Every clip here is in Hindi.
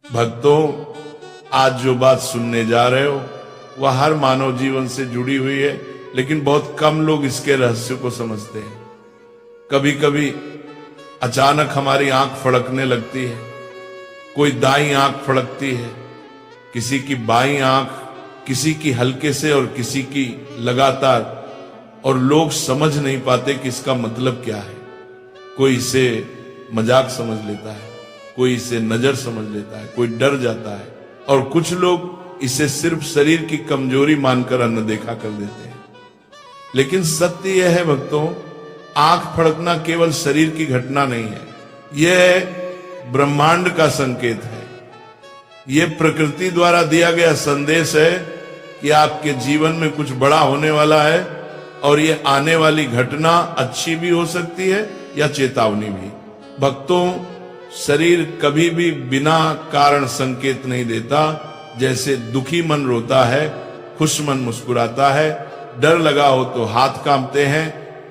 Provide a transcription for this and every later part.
भक्तों, आज जो बात सुनने जा रहे हो वह हर मानव जीवन से जुड़ी हुई है, लेकिन बहुत कम लोग इसके रहस्य को समझते हैं। कभी कभी अचानक हमारी आंख फड़कने लगती है, कोई दाईं आंख फड़कती है, किसी की बाईं आंख, किसी की हल्के से और किसी की लगातार, और लोग समझ नहीं पाते कि इसका मतलब क्या है। कोई इसे मजाक समझ लेता है, कोई इसे नजर समझ लेता है, कोई डर जाता है, और कुछ लोग इसे सिर्फ शरीर की कमजोरी मानकर अनदेखा कर देते हैं। लेकिन सत्य यह है भक्तों, आंख फड़कना केवल शरीर की घटना नहीं है, यह ब्रह्मांड का संकेत है। यह प्रकृति द्वारा दिया गया संदेश है कि आपके जीवन में कुछ बड़ा होने वाला है, और यह आने वाली घटना अच्छी भी हो सकती है या चेतावनी भी। भक्तों, शरीर कभी भी बिना कारण संकेत नहीं देता। जैसे दुखी मन रोता है, खुश मन मुस्कुराता है, डर लगा हो तो हाथ कांपते हैं,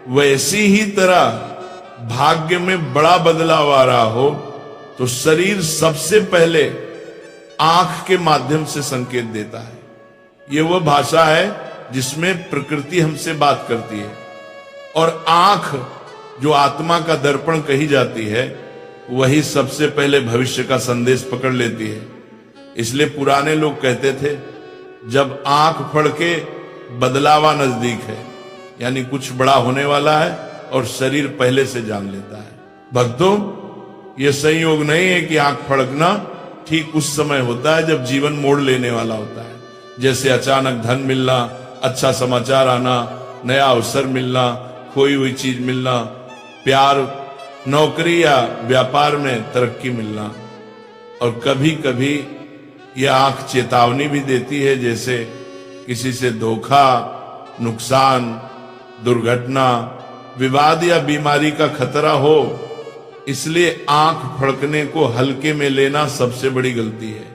वैसी ही तरह भाग्य में बड़ा बदलाव आ रहा हो तो शरीर सबसे पहले आंख के माध्यम से संकेत देता है। यह वह भाषा है जिसमें प्रकृति हमसे बात करती है, और आंख जो आत्मा का दर्पण कही जाती है, वही सबसे पहले भविष्य का संदेश पकड़ लेती है। इसलिए पुराने लोग कहते थे, जब आंख फड़के बदलावा नजदीक है, यानी कुछ बड़ा होने वाला है, और शरीर पहले से जान लेता है। भक्तों, यह संयोग नहीं है कि आंख फड़कना ठीक उस समय होता है जब जीवन मोड़ लेने वाला होता है। जैसे अचानक धन मिलना, अच्छा समाचार आना, नया अवसर मिलना, खोई हुई चीज मिलना, प्यार, नौकरी या व्यापार में तरक्की मिलना। और कभी कभी यह आंख चेतावनी भी देती है, जैसे किसी से धोखा, नुकसान, दुर्घटना, विवाद या बीमारी का खतरा हो। इसलिए आंख फड़कने को हल्के में लेना सबसे बड़ी गलती है।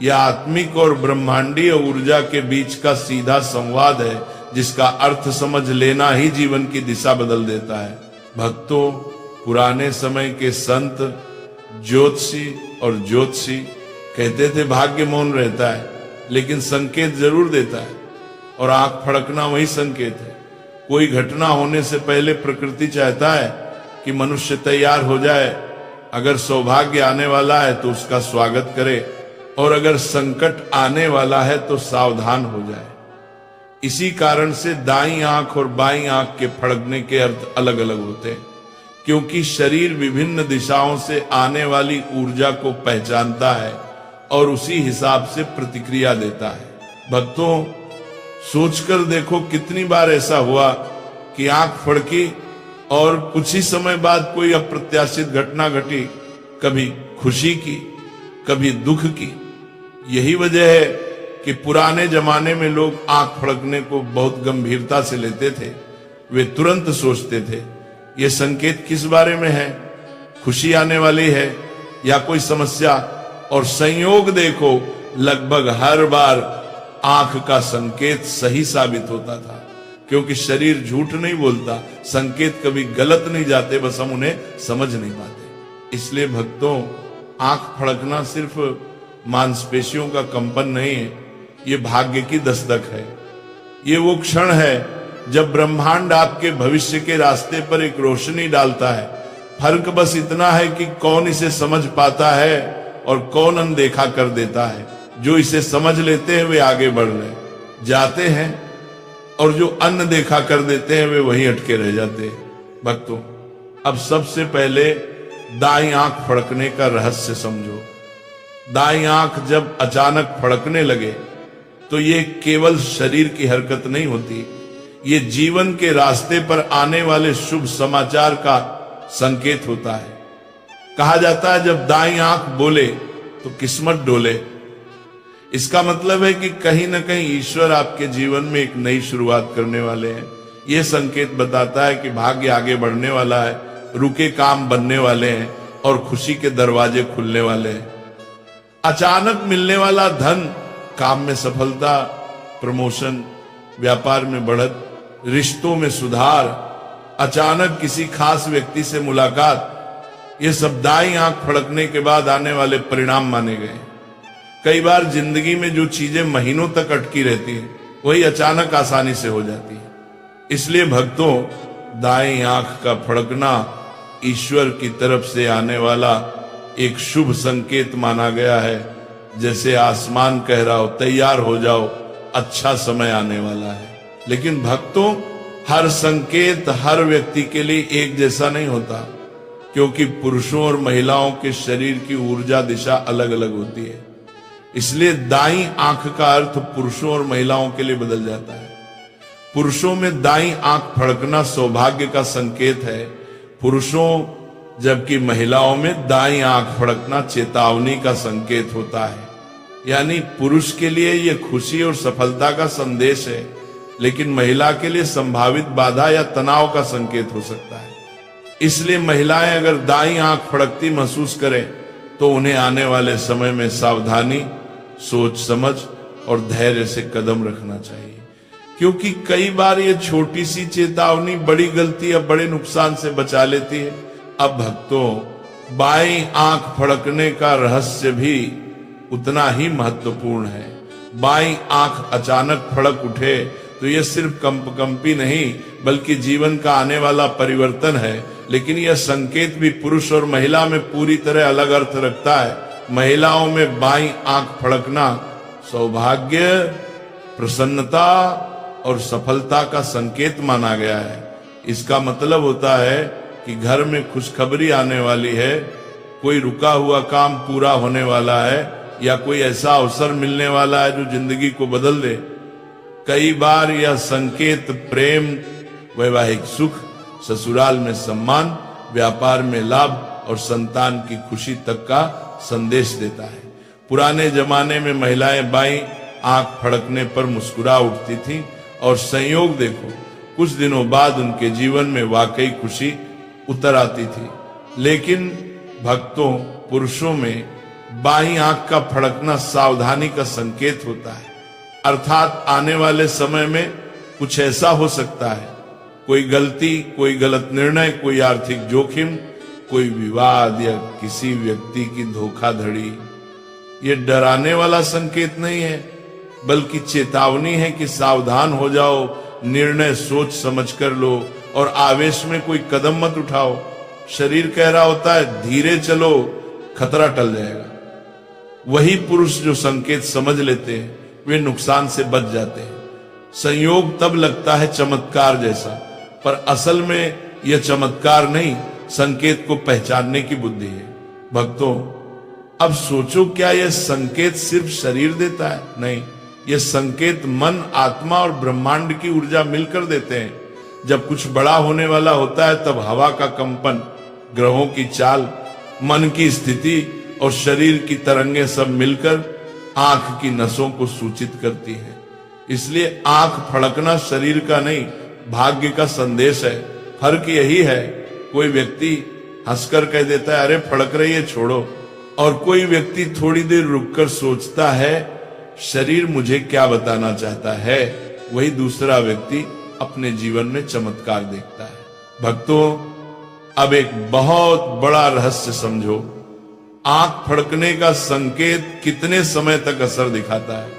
यह आत्मिक और ब्रह्मांडीय ऊर्जा के बीच का सीधा संवाद है, जिसका अर्थ समझ लेना ही जीवन की दिशा बदल देता है। भक्तों, पुराने समय के संत, ज्योतिषी और ज्योतिषी कहते थे भाग्य मौन रहता है, लेकिन संकेत जरूर देता है, और आंख फड़कना वही संकेत है। कोई घटना होने से पहले प्रकृति चाहता है कि मनुष्य तैयार हो जाए। अगर सौभाग्य आने वाला है तो उसका स्वागत करे, और अगर संकट आने वाला है तो सावधान हो जाए। इसी कारण से दाईं आंख और बाईं आंख के फड़कने के अर्थ अलग अलग होते हैं, क्योंकि शरीर विभिन्न दिशाओं से आने वाली ऊर्जा को पहचानता है और उसी हिसाब से प्रतिक्रिया देता है। भक्तों, सोचकर देखो कितनी बार ऐसा हुआ कि आंख फड़की और कुछ ही समय बाद कोई अप्रत्याशित घटना घटी, कभी खुशी की, कभी दुख की। यही वजह है कि पुराने जमाने में लोग आंख फड़कने को बहुत गंभीरता से लेते थे। वे तुरंत सोचते थे, ये संकेत किस बारे में है, खुशी आने वाली है या कोई समस्या। और संयोग देखो, लगभग हर बार आंख का संकेत सही साबित होता था, क्योंकि शरीर झूठ नहीं बोलता, संकेत कभी गलत नहीं जाते, बस हम उन्हें समझ नहीं पाते। इसलिए भक्तों, आंख फड़कना सिर्फ मांसपेशियों का कंपन नहीं है, ये भाग्य की दस्तक है। ये वो क्षण है जब ब्रह्मांड आपके भविष्य के रास्ते पर एक रोशनी डालता है। फर्क बस इतना है कि कौन इसे समझ पाता है और कौन अनदेखा कर देता है। जो इसे समझ लेते हैं वे आगे बढ़ रहे जाते हैं, और जो अनदेखा कर देते हैं वे वहीं अटके रह जाते हैं। भक्तों, अब सबसे पहले दाईं आंख फड़कने का रहस्य समझो। दाईं आंख जब अचानक फड़कने लगे तो ये केवल शरीर की हरकत नहीं होती, ये जीवन के रास्ते पर आने वाले शुभ समाचार का संकेत होता है। कहा जाता है, जब दाईं आंख बोले तो किस्मत डोले। इसका मतलब है कि कहीं ना कहीं ईश्वर आपके जीवन में एक नई शुरुआत करने वाले हैं। यह संकेत बताता है कि भाग्य आगे बढ़ने वाला है, रुके काम बनने वाले हैं और खुशी के दरवाजे खुलने वाले हैं। अचानक मिलने वाला धन, काम में सफलता, प्रमोशन, व्यापार में बढ़त, रिश्तों में सुधार, अचानक किसी खास व्यक्ति से मुलाकात, ये सब दाईं आंख फड़कने के बाद आने वाले परिणाम माने गए। कई बार जिंदगी में जो चीजें महीनों तक अटकी रहती है वही अचानक आसानी से हो जाती है। इसलिए भक्तों, दाईं आंख का फड़कना ईश्वर की तरफ से आने वाला एक शुभ संकेत माना गया है। जैसे आसमान कह रहा हो तैयार हो जाओ, अच्छा समय आने वाला है। लेकिन भक्तों, हर संकेत हर व्यक्ति के लिए एक जैसा नहीं होता, क्योंकि पुरुषों और महिलाओं के शरीर की ऊर्जा दिशा अलग अलग होती है। इसलिए दाईं आंख का अर्थ पुरुषों और महिलाओं के लिए बदल जाता है। पुरुषों में दाईं आंख फड़कना सौभाग्य का संकेत है पुरुषों, जबकि महिलाओं में दाईं आंख फड़कना चेतावनी का संकेत होता है। यानी पुरुष के लिए यह खुशी और सफलता का संदेश है, लेकिन महिला के लिए संभावित बाधा या तनाव का संकेत हो सकता है। इसलिए महिलाएं अगर दाईं आंख फड़कती महसूस करें तो उन्हें आने वाले समय में सावधानी, सोच समझ और धैर्य से कदम रखना चाहिए, क्योंकि कई बार ये छोटी सी चेतावनी बड़ी गलती या बड़े नुकसान से बचा लेती है। अब भक्तों, बाईं आंख फड़कने का रहस्य भी उतना ही महत्वपूर्ण है। बाईं आंख अचानक फड़क उठे तो यह सिर्फ कंपकंपी नहीं बल्कि जीवन का आने वाला परिवर्तन है। लेकिन यह संकेत भी पुरुष और महिला में पूरी तरह अलग अर्थ रखता है। महिलाओं में बाईं आंख फड़कना सौभाग्य, प्रसन्नता और सफलता का संकेत माना गया है। इसका मतलब होता है कि घर में खुशखबरी आने वाली है, कोई रुका हुआ काम पूरा होने वाला है या कोई ऐसा अवसर मिलने वाला है जो जिंदगी को बदल दे। कई बार यह संकेत प्रेम, वैवाहिक सुख, ससुराल में सम्मान, व्यापार में लाभ और संतान की खुशी तक का संदेश देता है। पुराने जमाने में महिलाएं बाईं आंख फड़कने पर मुस्कुरा उठती थीं और संयोग देखो, कुछ दिनों बाद उनके जीवन में वाकई खुशी उतर आती थी। लेकिन भक्तों, पुरुषों में बाईं आंख का फड़कना सावधानी का संकेत होता है, अर्थात आने वाले समय में कुछ ऐसा हो सकता है, कोई गलती, कोई गलत निर्णय, कोई आर्थिक जोखिम, कोई विवाद या किसी व्यक्ति की धोखाधड़ी। ये डराने वाला संकेत नहीं है बल्कि चेतावनी है कि सावधान हो जाओ, निर्णय सोच समझ कर लो और आवेश में कोई कदम मत उठाओ। शरीर कह रहा होता है धीरे चलो, खतरा टल जाएगा। वही पुरुष जो संकेत समझ लेते हैं वे नुकसान से बच जाते हैं। संयोग तब लगता है चमत्कार जैसा, पर असल में यह चमत्कार नहीं, संकेत को पहचानने की बुद्धि है। भक्तों, अब सोचो, क्या यह संकेत सिर्फ शरीर देता है? नहीं, यह संकेत मन, आत्मा और ब्रह्मांड की ऊर्जा मिलकर देते हैं। जब कुछ बड़ा होने वाला होता है तब हवा का कंपन, ग्रहों की चाल, मन की स्थिति और शरीर की तरंगें सब मिलकर आंख की नसों को सूचित करती हैं। इसलिए आंख फड़कना शरीर का नहीं, भाग्य का संदेश है। फर्क यही है, कोई व्यक्ति हंसकर कह देता है अरे फड़क रही है छोड़ो, और कोई व्यक्ति थोड़ी देर रुककर सोचता है शरीर मुझे क्या बताना चाहता है। वही दूसरा व्यक्ति अपने जीवन में चमत्कार देखता है। भक्तों, अब एक बहुत बड़ा रहस्य समझो, आंख फड़कने का संकेत कितने समय तक असर दिखाता है।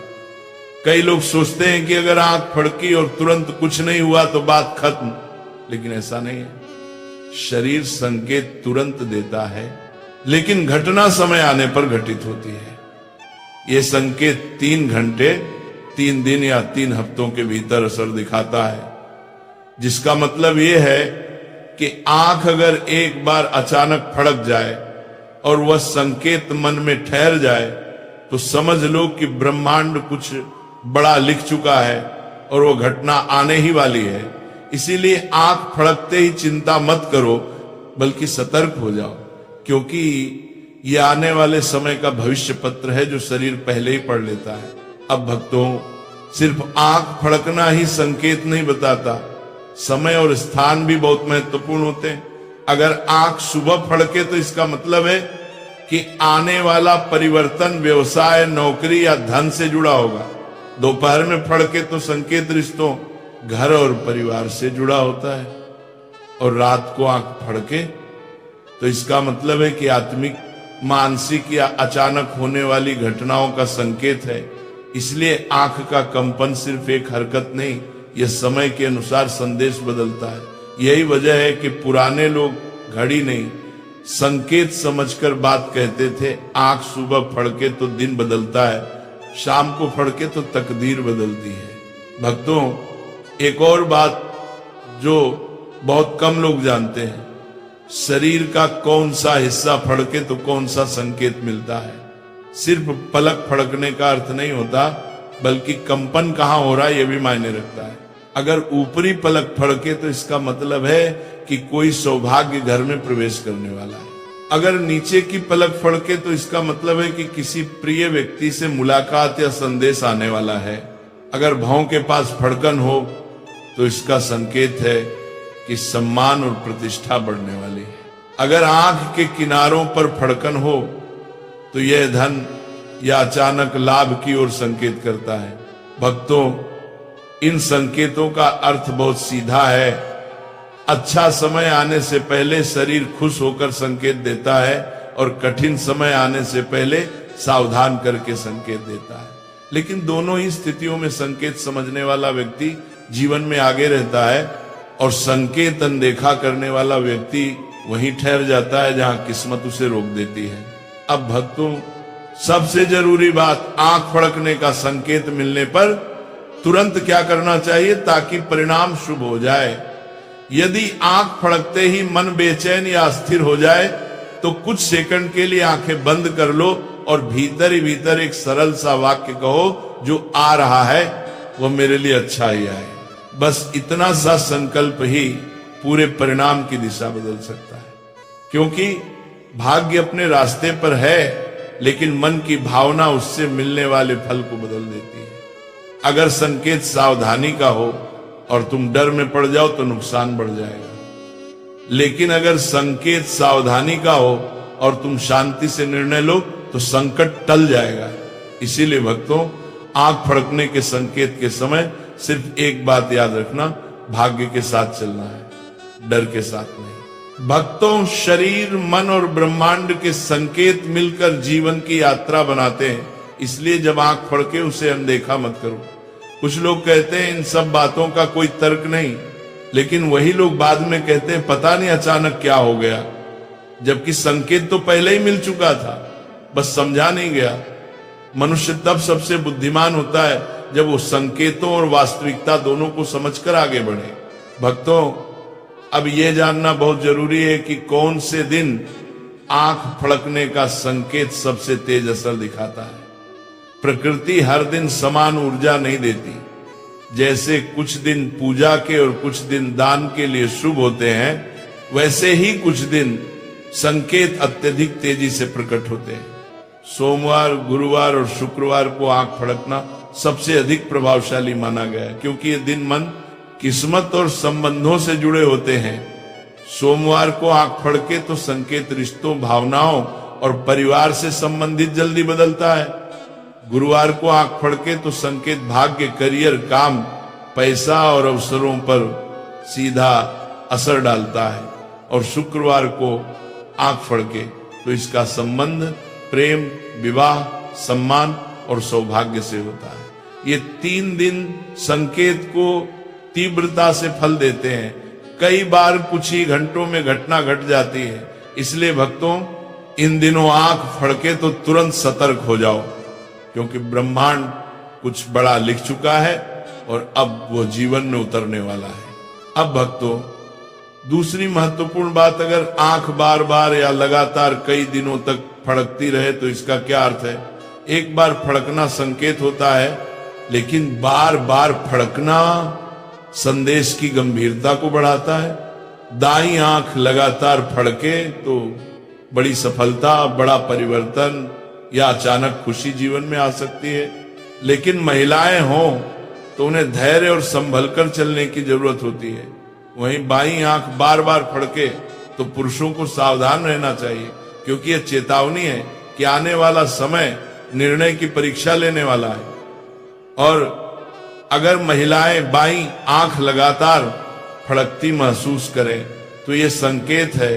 कई लोग सोचते हैं कि अगर आंख फड़की और तुरंत कुछ नहीं हुआ तो बात खत्म, लेकिन ऐसा नहीं है। शरीर संकेत तुरंत देता है, लेकिन घटना समय आने पर घटित होती है। यह संकेत 3 घंटे, 3 दिन या 3 हफ्तों के भीतर असर दिखाता है, जिसका मतलब यह है कि आंख अगर एक बार अचानक फड़क जाए और वह संकेत मन में ठहर जाए तो समझ लो कि ब्रह्मांड कुछ बड़ा लिख चुका है और वो घटना आने ही वाली है। इसीलिए आंख फड़कते ही चिंता मत करो, बल्कि सतर्क हो जाओ, क्योंकि ये आने वाले समय का भविष्य पत्र है जो शरीर पहले ही पढ़ लेता है। अब भक्तों, सिर्फ आंख फड़कना ही संकेत नहीं बताता, समय और स्थान भी बहुत महत्वपूर्ण होते हैं। अगर आंख सुबह फड़के तो इसका मतलब है कि आने वाला परिवर्तन व्यवसाय, नौकरी या धन से जुड़ा होगा। दोपहर में फड़के तो संकेत रिश्तों, घर और परिवार से जुड़ा होता है। और रात को आंख फड़के तो इसका मतलब है कि आत्मिक, मानसिक या अचानक होने वाली घटनाओं का संकेत है। इसलिए आंख का कंपन सिर्फ एक हरकत नहीं, यह समय के अनुसार संदेश बदलता है। यही वजह है कि पुराने लोग घड़ी नहीं, संकेत समझकर बात कहते थे। आंख सुबह फड़के तो दिन बदलता है, शाम को फड़के तो तकदीर बदलती है। भक्तों, एक और बात जो बहुत कम लोग जानते हैं, शरीर का कौन सा हिस्सा फड़के तो कौन सा संकेत मिलता है। सिर्फ पलक फड़कने का अर्थ नहीं होता, बल्कि कंपन कहां हो रहा है यह भी मायने रखता है। अगर ऊपरी पलक फड़के तो इसका मतलब है कि कोई सौभाग्य घर में प्रवेश करने वाला है। अगर नीचे की पलक फड़के तो इसका मतलब है कि किसी प्रिय व्यक्ति से मुलाकात या संदेश आने वाला है। अगर भौं के पास फड़कन हो तो इसका संकेत है कि सम्मान और प्रतिष्ठा बढ़ने वाली है। अगर आंख के किनारों पर फड़कन हो तो यह धन या अचानक लाभ की ओर संकेत करता है। भक्तों, इन संकेतों का अर्थ बहुत सीधा है। अच्छा समय आने से पहले शरीर खुश होकर संकेत देता है और कठिन समय आने से पहले सावधान करके संकेत देता है। लेकिन दोनों ही स्थितियों में संकेत समझने वाला व्यक्ति जीवन में आगे रहता है और संकेत अनदेखा करने वाला व्यक्ति वहीं ठहर जाता है जहां किस्मत उसे रोक देती है। अब भक्तों, सबसे जरूरी बात, आंख फड़कने का संकेत मिलने पर तुरंत क्या करना चाहिए ताकि परिणाम शुभ हो जाए। यदि आंख फड़कते ही मन बेचैन या अस्थिर हो जाए तो कुछ सेकंड के लिए आंखें बंद कर लो और भीतर ही भीतर एक सरल सा वाक्य कहो, जो आ रहा है वो मेरे लिए अच्छा ही आए। बस इतना सा संकल्प ही पूरे परिणाम की दिशा बदल सकता है। क्योंकि भाग्य अपने रास्ते पर है, लेकिन मन की भावना उससे मिलने वाले फल को बदल देती है। अगर संकेत सावधानी का हो और तुम डर में पड़ जाओ तो नुकसान बढ़ जाएगा। लेकिन अगर संकेत सावधानी का हो और तुम शांति से निर्णय लो तो संकट टल जाएगा। इसीलिए भक्तों, आंख फड़कने के संकेत के समय सिर्फ एक बात याद रखना, भाग्य के साथ चलना है, डर के साथ नहीं। भक्तों, शरीर, मन और ब्रह्मांड के संकेत मिलकर जीवन की यात्रा बनाते हैं। इसलिए जब आंख फड़के उसे अनदेखा मत करो। कुछ लोग कहते हैं इन सब बातों का कोई तर्क नहीं, लेकिन वही लोग बाद में कहते हैं पता नहीं अचानक क्या हो गया, जबकि संकेत तो पहले ही मिल चुका था, बस समझा नहीं गया। मनुष्य तब सबसे बुद्धिमान होता है जब वो संकेतों और वास्तविकता दोनों को समझकर आगे बढ़े। भक्तों, अब यह जानना बहुत जरूरी है कि कौन से दिन आंख फड़कने का संकेत सबसे तेज असर दिखाता है। प्रकृति हर दिन समान ऊर्जा नहीं देती। जैसे कुछ दिन पूजा के और कुछ दिन दान के लिए शुभ होते हैं, वैसे ही कुछ दिन संकेत अत्यधिक तेजी से प्रकट होते हैं। सोमवार, गुरुवार और शुक्रवार को आंख फड़कना सबसे अधिक प्रभावशाली माना गया है, क्योंकि ये दिन मन, किस्मत और संबंधों से जुड़े होते हैं। सोमवार को आंख फड़के तो संकेत रिश्तों, भावनाओं और परिवार से संबंधित जल्दी बदलता है। गुरुवार को आंख फड़के तो संकेत भाग्य, करियर, काम, पैसा और अवसरों पर सीधा असर डालता है। और शुक्रवार को आंख फड़के तो इसका संबंध प्रेम, विवाह, सम्मान और सौभाग्य से होता है। ये 3 दिन संकेत को तीव्रता से फल देते हैं। कई बार कुछ ही घंटों में घटना घट जाती है। इसलिए भक्तों, इन दिनों आंख फड़के तो तुरंत सतर्क हो जाओ, क्योंकि ब्रह्मांड कुछ बड़ा लिख चुका है और अब वो जीवन में उतरने वाला है। अब भक्तों, दूसरी महत्वपूर्ण बात, अगर आंख बार बार या लगातार कई दिनों तक फड़कती रहे तो इसका क्या अर्थ है। एक बार फड़कना संकेत होता है, लेकिन बार बार फड़कना संदेश की गंभीरता को बढ़ाता है। दाईं आंख लगातार फड़के तो बड़ी सफलता, बड़ा परिवर्तन या अचानक खुशी जीवन में आ सकती है। लेकिन महिलाएं हों तो उन्हें धैर्य और संभल कर चलने की जरूरत होती है। वहीं बाईं आंख बार बार फड़के तो पुरुषों को सावधान रहना चाहिए, क्योंकि यह चेतावनी है कि आने वाला समय निर्णय की परीक्षा लेने वाला है। और अगर महिलाएं बाईं आंख लगातार फड़कती महसूस करें तो यह संकेत है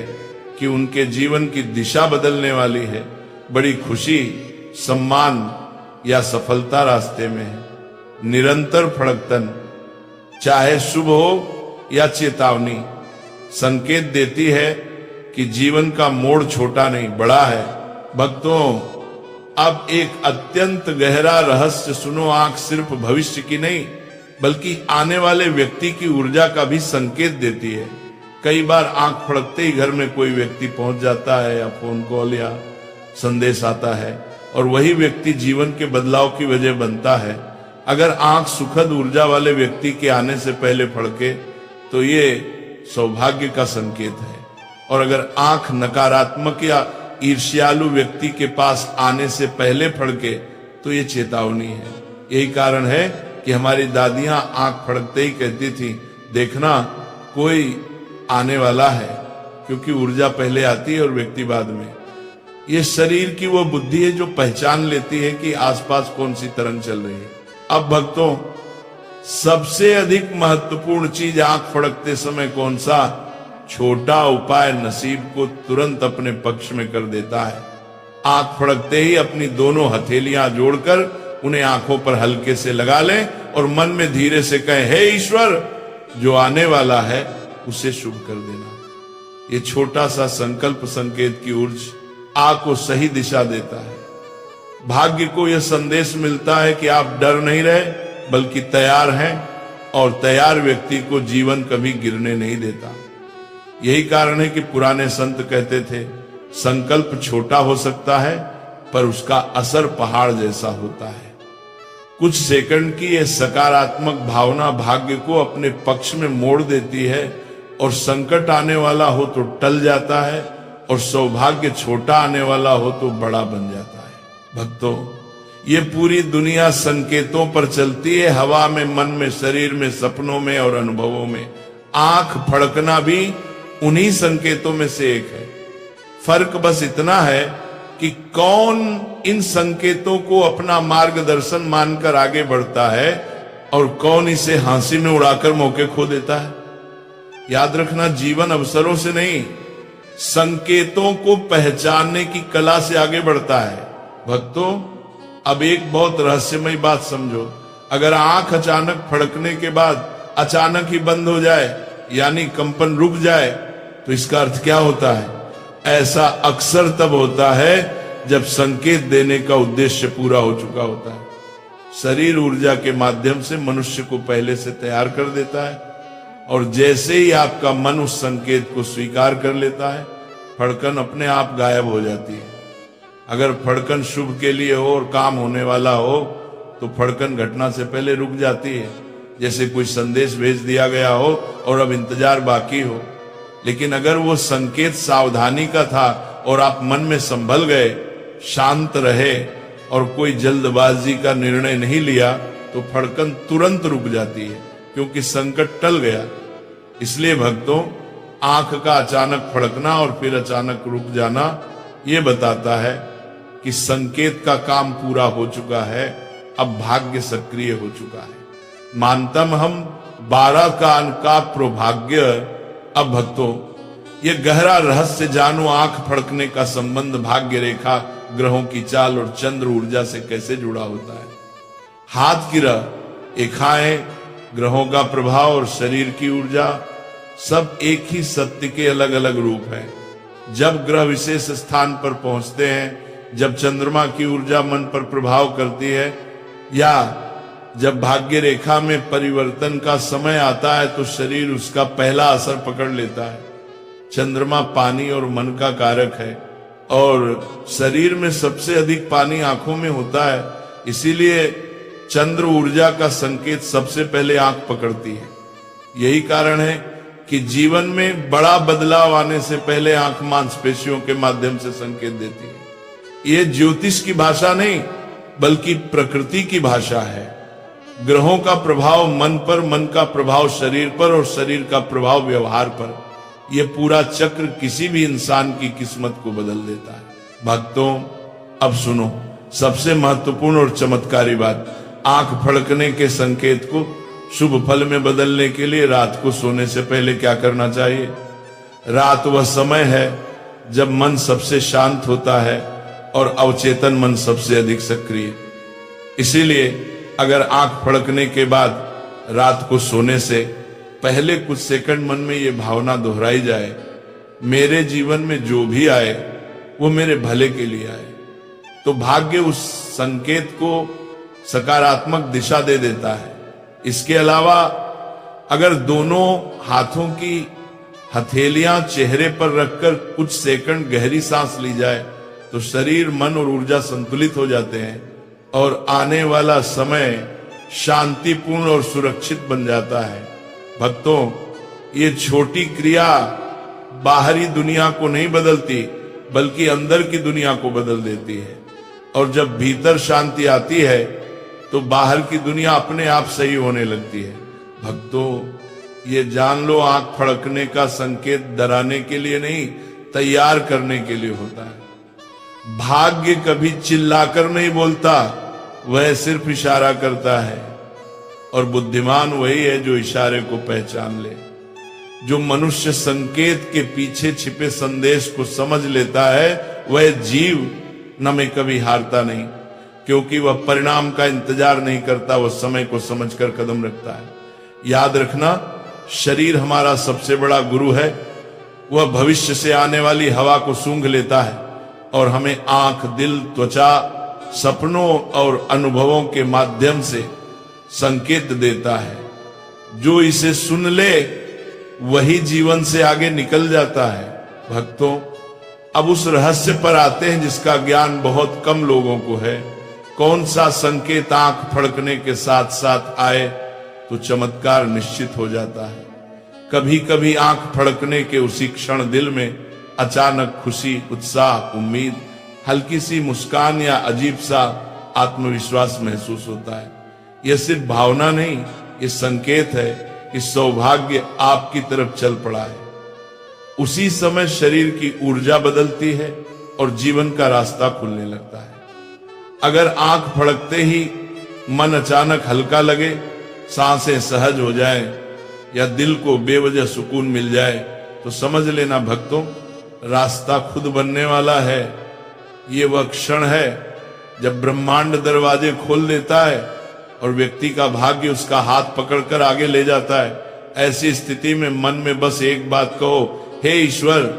कि उनके जीवन की दिशा बदलने वाली है। बड़ी खुशी, सम्मान या सफलता रास्ते में है। निरंतर फड़कतन, चाहे शुभ हो या चेतावनी, संकेत देती है कि जीवन का मोड़ छोटा नहीं बड़ा है। भक्तों, अब एक अत्यंत गहरा रहस्य सुनो। आंख सिर्फ भविष्य की नहीं बल्कि आने वाले व्यक्ति की ऊर्जा का भी संकेत देती है। कई बार आंख फड़कते ही घर में कोई व्यक्ति पहुंच जाता है या फोन कॉल या संदेश आता है और वही व्यक्ति जीवन के बदलाव की वजह बनता है। अगर आंख सुखद ऊर्जा वाले व्यक्ति के आने से पहले फड़के तो ये सौभाग्य का संकेत है, और अगर आंख नकारात्मक या ईर्ष्यालु व्यक्ति के पास आने से पहले फड़के तो ये चेतावनी है। यही कारण है कि हमारी दादियां आंख फड़कते ही कहती थी, देखना कोई आने वाला है, क्योंकि ऊर्जा पहले आती है और व्यक्ति बाद में। ये शरीर की वो बुद्धि है जो पहचान लेती है कि आसपास कौन सी तरंग चल रही है। अब भक्तों, सबसे अधिक महत्वपूर्ण चीज आंख फड़कते समय कौन सा? छोटा उपाय नसीब को तुरंत अपने पक्ष में कर देता है। आंख फड़कते ही अपनी दोनों हथेलियां जोड़कर उन्हें आंखों पर हल्के से लगा लें और मन में धीरे से कहें, हे ईश्वर, जो आने वाला है उसे शुभ कर देना। ये छोटा सा संकल्प संकेत की ऊर्जा आंख को सही दिशा देता है। भाग्य को यह संदेश मिलता है कि आप डर नहीं रहे बल्कि तैयार हैं, और तैयार व्यक्ति को जीवन कभी गिरने नहीं देता। यही कारण है कि पुराने संत कहते थे, संकल्प छोटा हो सकता है पर उसका असर पहाड़ जैसा होता है। कुछ सेकंड की यह सकारात्मक भावना भाग्य को अपने पक्ष में मोड़ देती है, और संकट आने वाला हो तो टल जाता है, और सौभाग्य छोटा आने वाला हो तो बड़ा बन जाता है। भक्तों, ये पूरी दुनिया संकेतों पर चलती है, हवा में, मन में, शरीर में, सपनों में और अनुभवों में। आंख फड़कना भी उन्हीं संकेतों में से एक है। फर्क बस इतना है कि कौन इन संकेतों को अपना मार्गदर्शन मानकर आगे बढ़ता है और कौन इसे हंसी में उड़ाकर मौके खो देता है। याद रखना, जीवन अवसरों से नहीं, संकेतों को पहचानने की कला से आगे बढ़ता है। भक्तों, अब एक बहुत रहस्यमय बात समझो। अगर आंख अचानक फड़कने के बाद अचानक ही बंद हो जाए, यानी कंपन रुक जाए, तो इसका अर्थ क्या होता है? ऐसा अक्सर तब होता है जब संकेत देने का उद्देश्य पूरा हो चुका होता है। शरीर ऊर्जा के माध्यम से मनुष्य को पहले से तैयार कर देता है, और जैसे ही आपका मन उस संकेत को स्वीकार कर लेता है, फड़कन अपने आप गायब हो जाती है। अगर फड़कन शुभ के लिए हो और काम होने वाला हो तो फड़कन घटना से पहले रुक जाती है, जैसे कोई संदेश भेज दिया गया हो और अब इंतजार बाकी हो। लेकिन अगर वो संकेत सावधानी का था और आप मन में संभल गए, शांत रहे और कोई जल्दबाजी का निर्णय नहीं लिया, तो फड़कन तुरंत रुक जाती है, क्योंकि संकट टल गया। इसलिए भक्तों, आंख का अचानक फड़कना और फिर अचानक रुक जाना ये बताता है कि संकेत का काम पूरा हो चुका है, अब भाग्य सक्रिय हो चुका है। मानतम हम 12 का अंक का प्रोभाग्य। अब भक्तों, ये गहरा रहस्य जानो, आंख फड़कने का संबंध भाग्य रेखा, ग्रहों की चाल और चंद्र ऊर्जा से कैसे जुड़ा होता है। हाथ की रेखाएं, ग्रहों का प्रभाव और शरीर की ऊर्जा सब एक ही सत्य के अलग अलग रूप हैं। जब ग्रह विशेष स्थान पर पहुंचते हैं, जब चंद्रमा की ऊर्जा मन पर प्रभाव करती है, या जब भाग्य रेखा में परिवर्तन का समय आता है, तो शरीर उसका पहला असर पकड़ लेता है। चंद्रमा पानी और मन का कारक है, और शरीर में सबसे अधिक पानी आंखों में होता है। इसीलिए चंद्र ऊर्जा का संकेत सबसे पहले आंख पकड़ती है। यही कारण है कि जीवन में बड़ा बदलाव आने से पहले आंख मांसपेशियों के माध्यम से संकेत देती है। ये ज्योतिष की भाषा नहीं बल्कि प्रकृति की भाषा है। ग्रहों का प्रभाव मन पर, मन का प्रभाव शरीर पर और शरीर का प्रभाव व्यवहार पर, यह पूरा चक्र किसी भी इंसान की किस्मत को बदल देता है। भक्तों, अब सुनो सबसे महत्वपूर्ण और चमत्कारी बात। आंख फड़कने के संकेत को शुभ फल में बदलने के लिए रात को सोने से पहले क्या करना चाहिए? रात वह समय है जब मन सबसे शांत होता है और अवचेतन मन सबसे अधिक सक्रिय। इसीलिए अगर आंख फड़कने के बाद रात को सोने से पहले कुछ सेकंड मन में ये भावना दोहराई जाए, मेरे जीवन में जो भी आए वो मेरे भले के लिए आए, तो भाग्य उस संकेत को सकारात्मक दिशा दे देता है। इसके अलावा अगर दोनों हाथों की हथेलियां चेहरे पर रखकर कुछ सेकंड गहरी सांस ली जाए तो शरीर, मन और ऊर्जा संतुलित हो जाते हैं और आने वाला समय शांतिपूर्ण और सुरक्षित बन जाता है। भक्तों, ये छोटी क्रिया बाहरी दुनिया को नहीं बदलती बल्कि अंदर की दुनिया को बदल देती है, और जब भीतर शांति आती है तो बाहर की दुनिया अपने आप सही होने लगती है। भक्तों, ये जान लो, आंख फड़कने का संकेत डराने के लिए नहीं, तैयार करने के लिए होता है। भाग्य कभी चिल्लाकर नहीं बोलता, वह सिर्फ इशारा करता है, और बुद्धिमान वही है जो इशारे को पहचान ले। जो मनुष्य संकेत के पीछे छिपे संदेश को समझ लेता है, वह जीव न में कभी हारता नहीं, क्योंकि वह परिणाम का इंतजार नहीं करता, वह समय को समझकर कदम रखता है। याद रखना, शरीर हमारा सबसे बड़ा गुरु है। वह भविष्य से आने वाली हवा को सूंघ लेता है और हमें आंख, दिल, त्वचा, सपनों और अनुभवों के माध्यम से संकेत देता है। जो इसे सुन ले वही जीवन से आगे निकल जाता है। भक्तों, अब उस रहस्य पर आते हैं जिसका ज्ञान बहुत कम लोगों को है। कौन सा संकेत आंख फड़कने के साथ साथ आए तो चमत्कार निश्चित हो जाता है। कभी कभी आंख फड़कने के उसी क्षण दिल में अचानक खुशी, उत्साह, उम्मीद, हल्की सी मुस्कान या अजीब सा आत्मविश्वास महसूस होता है। यह सिर्फ भावना नहीं, ये संकेत है कि सौभाग्य आपकी तरफ चल पड़ा है। उसी समय शरीर की ऊर्जा बदलती है और जीवन का रास्ता खुलने लगता है। अगर आंख फड़कते ही मन अचानक हल्का लगे, सांसें सहज हो जाए या दिल को बेवजह सुकून मिल जाए, तो समझ लेना भक्तों, रास्ता खुद बनने वाला है। ये वह क्षण है जब ब्रह्मांड दरवाजे खोल देता है और व्यक्ति का भाग्य उसका हाथ पकड़कर आगे ले जाता है। ऐसी स्थिति में मन में बस एक बात कहो, हे ईश्वर,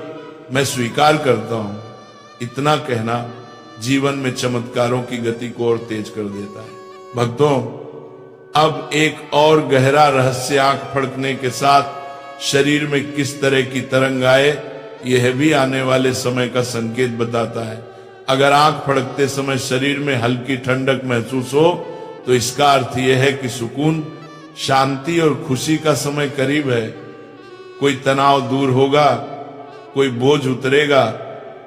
मैं स्वीकार करता हूं। इतना कहना जीवन में चमत्कारों की गति को और तेज कर देता है। भक्तों, अब एक और गहरा रहस्य आंख फड़कने के साथ शरीर में किस तरह की तरंग आए, यह भी आने वाले समय का संकेत बताता है। अगर आंख फड़कते समय शरीर में हल्की ठंडक महसूस हो तो इसका अर्थ यह है कि सुकून, शांति और खुशी का समय करीब है। कोई तनाव दूर होगा, कोई बोझ उतरेगा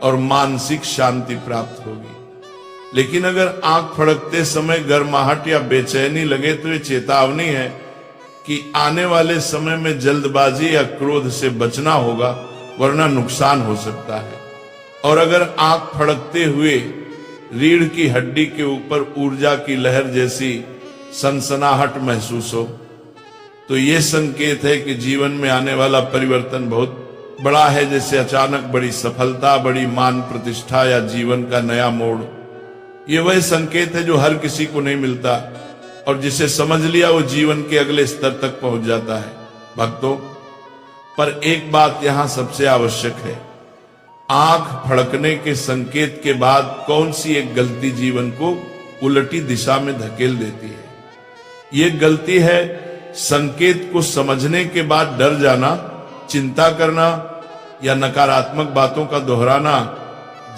और मानसिक शांति प्राप्त होगी। लेकिन अगर आंख फड़कते समय गर्माहट या बेचैनी लगे तो ये चेतावनी है कि आने वाले समय में जल्दबाजी या क्रोध से बचना होगा, वरना नुकसान हो सकता है। और अगर आंख फड़कते हुए रीढ़ की हड्डी के ऊपर ऊर्जा की लहर जैसी सनसनाहट महसूस हो तो ये संकेत है कि जीवन में आने वाला परिवर्तन बहुत बड़ा है, जैसे अचानक बड़ी सफलता, बड़ी मान प्रतिष्ठा या जीवन का नया मोड़। ये वह संकेत है जो हर किसी को नहीं मिलता, और जिसे समझ लिया वो जीवन के अगले स्तर तक पहुंच जाता है। भक्तों, पर एक बात यहां सबसे आवश्यक है, आंख फड़कने के संकेत के बाद कौन सी एक गलती जीवन को उलटी दिशा में धकेल देती है। ये गलती है संकेत को समझने के बाद डर जाना, चिंता करना या नकारात्मक बातों का दोहराना,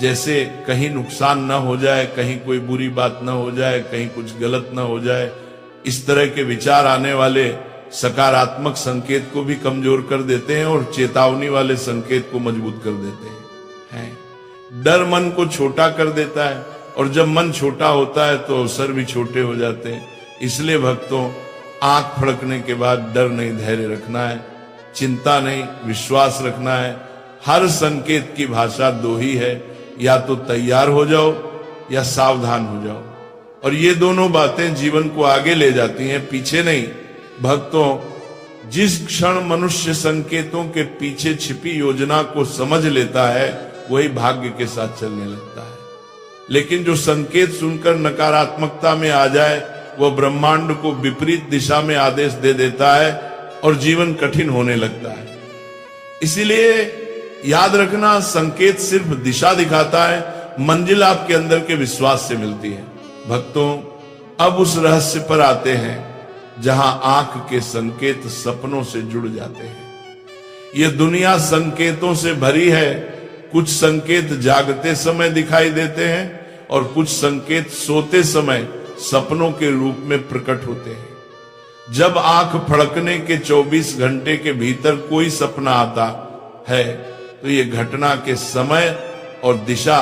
जैसे कहीं नुकसान न हो जाए, कहीं कोई बुरी बात न हो जाए, कहीं कुछ गलत न हो जाए। इस तरह के विचार आने वाले सकारात्मक संकेत को भी कमजोर कर देते हैं और चेतावनी वाले संकेत को मजबूत कर देते हैं। डर मन को छोटा कर देता है, और जब मन छोटा होता है तो अवसर भी छोटे हो जाते हैं। इसलिए भक्तों, आंख फड़कने के बाद डर नहीं, धैर्य रखना है, चिंता नहीं, विश्वास रखना है। हर संकेत की भाषा दो ही है, या तो तैयार हो जाओ या सावधान हो जाओ, और ये दोनों बातें जीवन को आगे ले जाती हैं, पीछे नहीं। भक्तों, जिस क्षण मनुष्य संकेतों के पीछे छिपी योजना को समझ लेता है वही भाग्य के साथ चलने लगता है। लेकिन जो संकेत सुनकर नकारात्मकता में आ जाए, वह ब्रह्मांड को विपरीत दिशा में आदेश दे देता है और जीवन कठिन होने लगता है। इसीलिए याद रखना, संकेत सिर्फ दिशा दिखाता है, मंजिल आपके अंदर के विश्वास से मिलती है। भक्तों, अब उस रहस्य पर आते हैं जहां आंख के संकेत सपनों से जुड़ जाते हैं। यह दुनिया संकेतों से भरी है। कुछ संकेत जागते समय दिखाई देते हैं और कुछ संकेत सोते समय सपनों के रूप में प्रकट होते हैं। जब आंख फड़कने के 24 घंटे के भीतर कोई सपना आता है तो यह घटना के समय और दिशा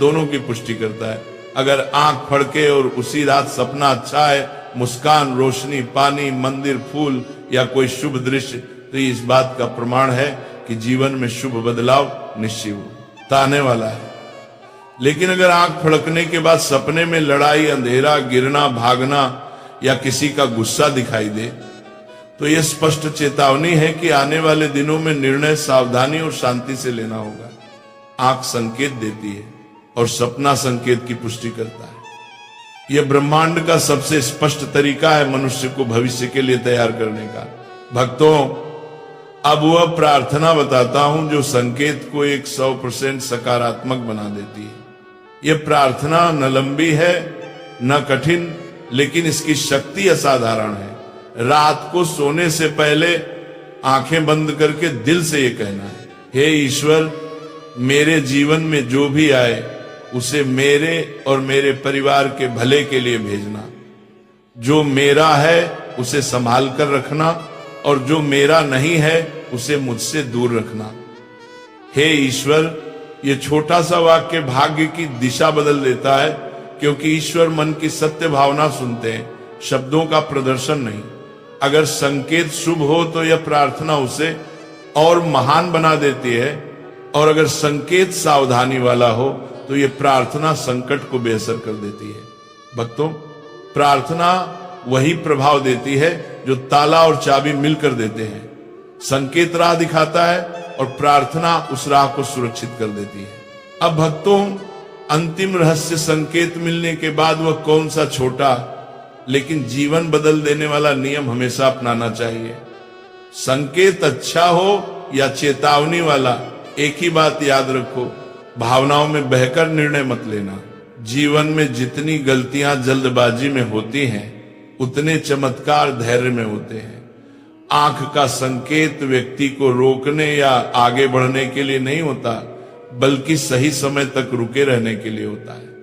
दोनों की पुष्टि करता है। अगर आंख फड़के और उसी रात सपना अच्छा है, मुस्कान, रोशनी, पानी, मंदिर, फूल या कोई शुभ दृश्य, तो इस बात का प्रमाण है कि जीवन में शुभ बदलाव निश्चित आने वाला है। लेकिन अगर आंख फड़कने के बाद सपने में लड़ाई, अंधेरा, गिरना, भागना या किसी का गुस्सा दिखाई दे, तो यह स्पष्ट चेतावनी है कि आने वाले दिनों में निर्णय सावधानी और शांति से लेना होगा। आंख संकेत देती है और सपना संकेत की पुष्टि करता है। यह ब्रह्मांड का सबसे स्पष्ट तरीका है मनुष्य को भविष्य के लिए तैयार करने का। भक्तों, अब वह प्रार्थना बताता हूं जो संकेत को 100% सकारात्मक बना देती है। यह प्रार्थना न लंबी है न कठिन, लेकिन इसकी शक्ति असाधारण है। रात को सोने से पहले आंखें बंद करके दिल से यह कहना है, हे ईश्वर, मेरे जीवन में जो भी आए उसे मेरे और मेरे परिवार के भले के लिए भेजना। जो मेरा है उसे संभाल कर रखना और जो मेरा नहीं है उसे मुझसे दूर रखना। हे ईश्वर, ये छोटा सा वाक्य भाग्य की दिशा बदल देता है, क्योंकि ईश्वर मन की सत्य भावना सुनते हैं, शब्दों का प्रदर्शन नहीं। अगर संकेत शुभ हो तो यह प्रार्थना उसे और महान बना देती है, और अगर संकेत सावधानी वाला हो तो यह प्रार्थना संकट को बेअसर कर देती है। भक्तों, प्रार्थना वही प्रभाव देती है जो ताला और चाबी मिलकर देते हैं। संकेत राह दिखाता है और प्रार्थना उस राह को सुरक्षित कर देती है। अब भक्तों, अंतिम रहस्य संकेत मिलने के बाद वह कौन सा छोटा लेकिन जीवन बदल देने वाला नियम हमेशा अपनाना चाहिए। संकेत अच्छा हो या चेतावनी वाला, एक ही बात याद रखो, भावनाओं में बहकर निर्णय मत लेना। जीवन में जितनी गलतियां जल्दबाजी में होती हैं, उतने चमत्कार धैर्य में होते हैं। आंख का संकेत व्यक्ति को रोकने या आगे बढ़ने के लिए नहीं होता, बल्कि सही समय तक रुके रहने के लिए होता है।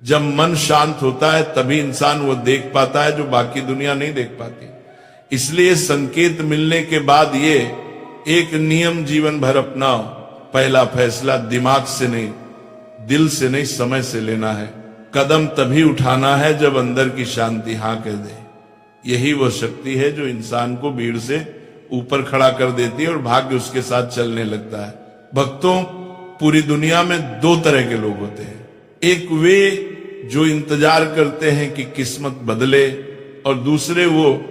जब मन शांत होता है तभी इंसान वो देख पाता है जो बाकी दुनिया नहीं देख पाती। इसलिए संकेत मिलने के बाद ये एक नियम जीवन भर अपनाओ। पहला फैसला दिमाग से नहीं, दिल से नहीं, समय से लेना है। कदम तभी उठाना है जब अंदर की शांति हां कह दे। यही वो शक्ति है जो इंसान को भीड़ से ऊपर खड़ा कर देती है और भाग्य उसके साथ चलने लगता है। भक्तों, पूरी दुनिया में दो तरह के लोग होते हैं। एक वे जो इंतजार करते हैं कि किस्मत बदले, और दूसरे वो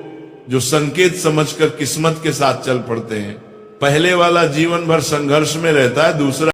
जो संकेत समझकर किस्मत के साथ चल पड़ते हैं। पहले वाला जीवन भर संघर्ष में रहता है, दूसरा